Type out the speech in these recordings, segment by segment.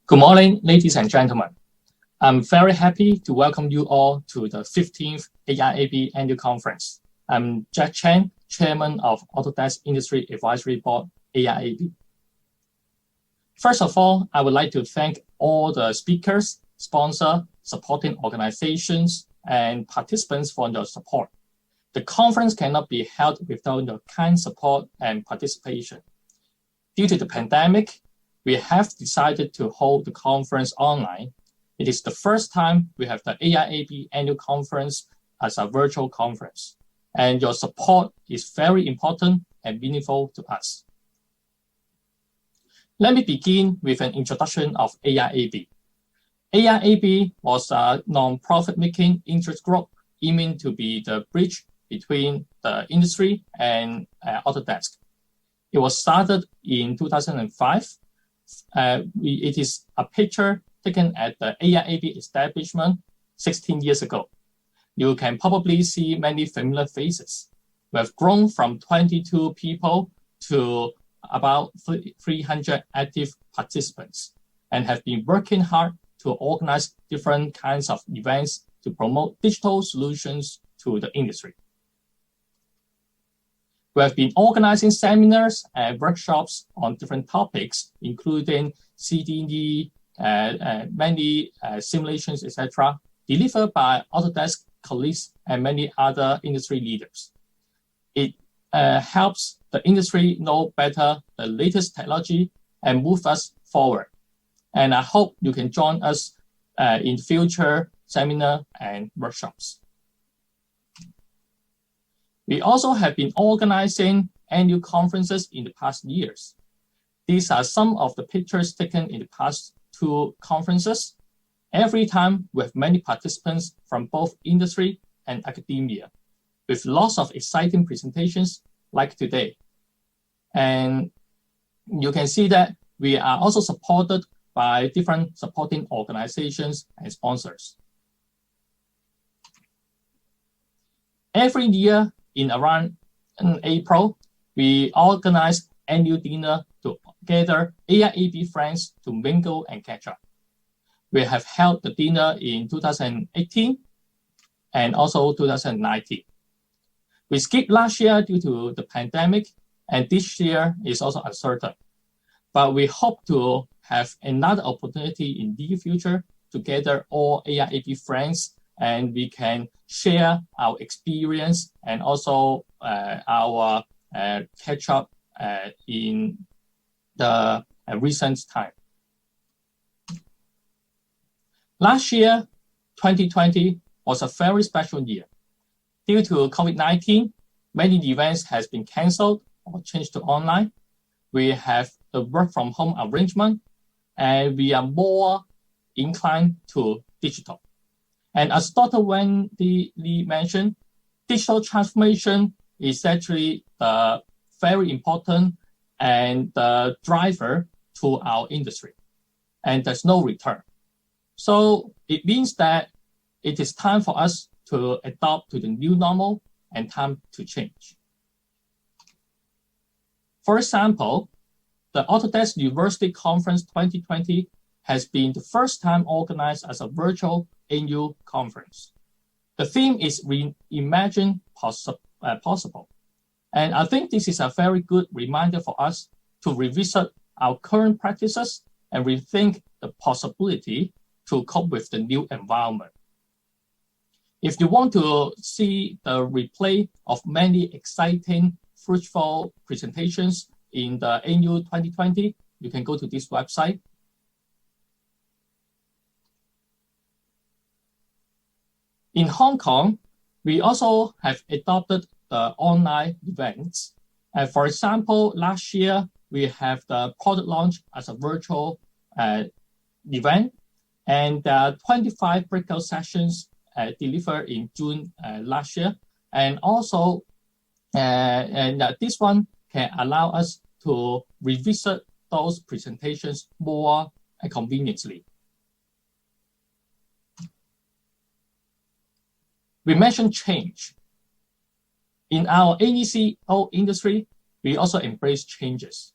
Good morning, ladies and gentlemen. I'm very happy to welcome you all to the 15th AIAB Annual Conference. I'm CHENG, Chairman of Autodesk Industry Advisory Board, AIAB. First of all, I would like to thank all the speakers, sponsors, supporting organizations, and participants for your support. The conference cannot be held without your kind support and participation. Due to the pandemic, we have decided to hold the conference online. It is the first time we have the AIAB annual conference as a virtual conference, and your support is very important and meaningful to us. Let me begin with an introduction of AIAB. AIAB was a non-profit-making interest group aiming to be the bridge between the industry and Autodesk. It was started in 2005. It is a picture taken at the AIAB establishment 16 years ago. You can probably see many familiar faces. We have grown from 22 people to about 300 active participants and have been working hard to organize different kinds of events to promote digital solutions to the industry. We have been organizing seminars and workshops on different topics, including CDE, many simulations, etc., delivered by Autodesk colleagues and many other industry leaders. It helps the industry know better the latest technology and move us forward. And I hope you can join us in future seminars and workshops. We also have been organizing annual conferences in the past years. These are some of the pictures taken in the past two conferences. Every time we have many participants from both industry and academia, with lots of exciting presentations like today. And you can see that we are also supported by different supporting organizations and sponsors. Every year, in around April, we organize annual dinner to gather AIAB friends to mingle and catch up. We have held the dinner in 2018 and also 2019. We skipped last year due to the pandemic, and this year is also uncertain. But we hope to have another opportunity in the future to gather all AIAB friends, and we can share our experience and also our catch-up in the recent time. Last year, 2020, was a very special year. Due to COVID-19, many events has been canceled or changed to online. We have the work from home arrangement, and we are more inclined to digital. And as Dr. Wendy Lee mentioned, digital transformation is actually very important and the driver to our industry. And there's no return. So it means that it is time for us to adapt to the new normal and time to change. For example, the Autodesk University Conference 2020 has been the first time organized as a virtual annual conference. The theme is Reimagine Possible. And I think this is a very good reminder for us to revisit our current practices and rethink the possibility to cope with the new environment. If you want to see the replay of many exciting, fruitful presentations in the annual 2020, you can go to this website. In Hong Kong, we also have adopted the online events. For example, last year, we have the product launch as a virtual event, and 25 breakout sessions delivered in June last year. And also, this one can allow us to revisit those presentations more conveniently. We mentioned change. In our AECO industry, we also embrace changes.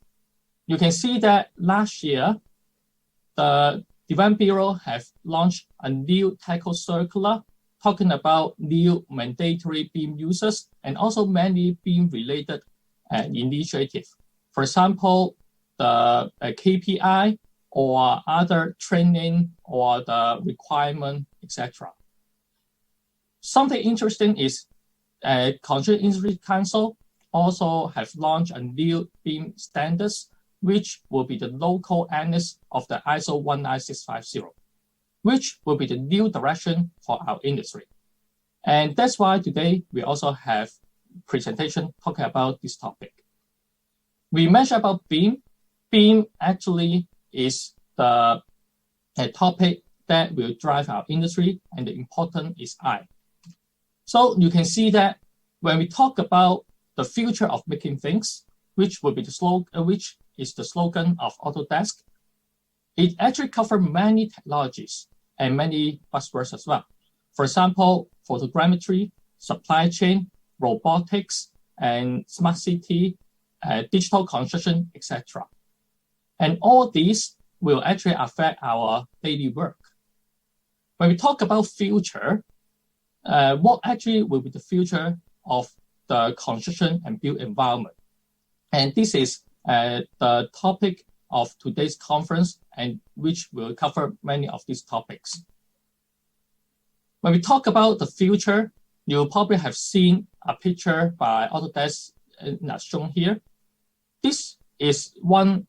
You can see that last year, the Event Bureau have launched a new tackle circular talking about new mandatory BIM uses and also many BIM-related initiatives. For example, the KPI or other training or the requirement, etc. Something interesting is Construction Industry Council also have launched a new BIM standards, which will be the local annex of the ISO 19650, which will be the new direction for our industry. And that's why today we also have presentation talking about this topic. We mentioned about BIM. BIM actually is the topic that will drive our industry, and the important is I. So you can see that when we talk about the future of making things, which will be the slogan, which is the slogan of Autodesk, it actually covers many technologies and many buzzwords as well. For example, photogrammetry, supply chain, robotics, and smart city, digital construction, etc. And all these will actually affect our daily work. When we talk about future, what actually will be the future of the construction and built environment? And this is the topic of today's conference, and which will cover many of these topics. When we talk about the future, you probably have seen a picture by Autodesk as shown here. This is one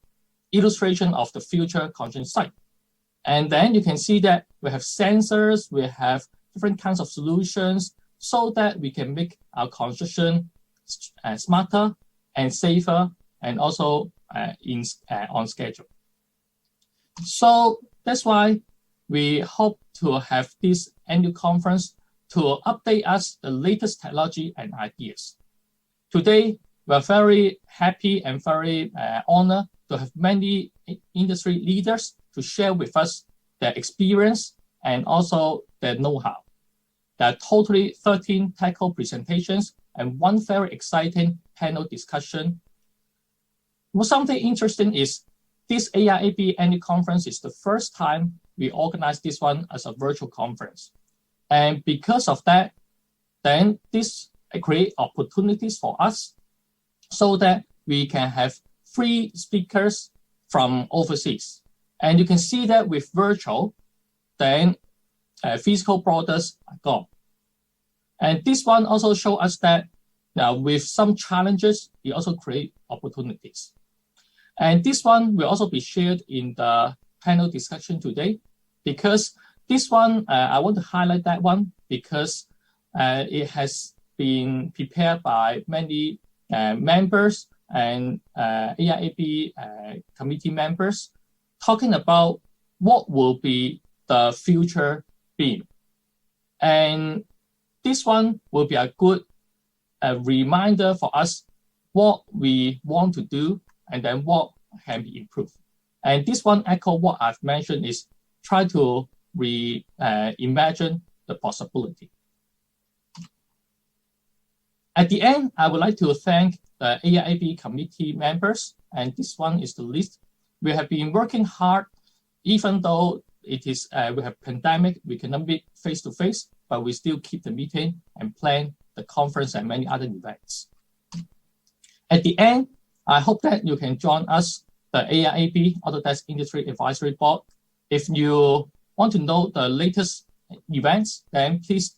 illustration of the future construction site. And then you can see that we have sensors, we have different kinds of solutions so that we can make our construction smarter and safer and also on schedule. So that's why we hope to have this annual conference to update us the latest technology and ideas. Today, we're very happy and very honored to have many industry leaders to share with us their experience and also their know-how. There are totally 13 tackle presentations and one very exciting panel discussion. Something interesting is this AIAB annual conference is the first time we organize this one as a virtual conference. And because of that, then this creates opportunities for us so that we can have free speakers from overseas. And you can see that with virtual, then physical borders are gone. And this one also shows us that now with some challenges, it also creates opportunities. And this one will also be shared in the panel discussion today, because this one, I want to highlight that one because it has been prepared by many members and AIAB committee members talking about what will be the future BIM. And this one will be a good reminder for us what we want to do and then what can be improved. And this one echo what I've mentioned is try to reimagine the possibility. At the end, I would like to thank the AIAB committee members, and this one is the list. We have been working hard, even though it is we have pandemic, we cannot meet face to face, but we still keep the meeting and plan the conference and many other events. At the end, I hope that you can join us, the AIAB Autodesk Industry Advisory Board. If you want to know the latest events, then please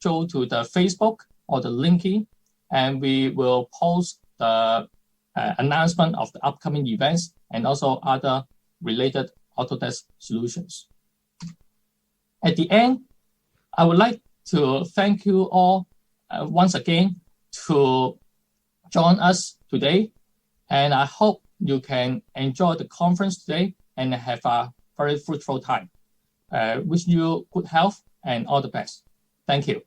go to the Facebook or the LinkedIn, and we will post the announcement of the upcoming events and also other related Autodesk solutions. At the end, I would like to thank you all once again to join us today, and I hope you can enjoy the conference today and have a very fruitful time. Wish you good health and all the best. Thank you.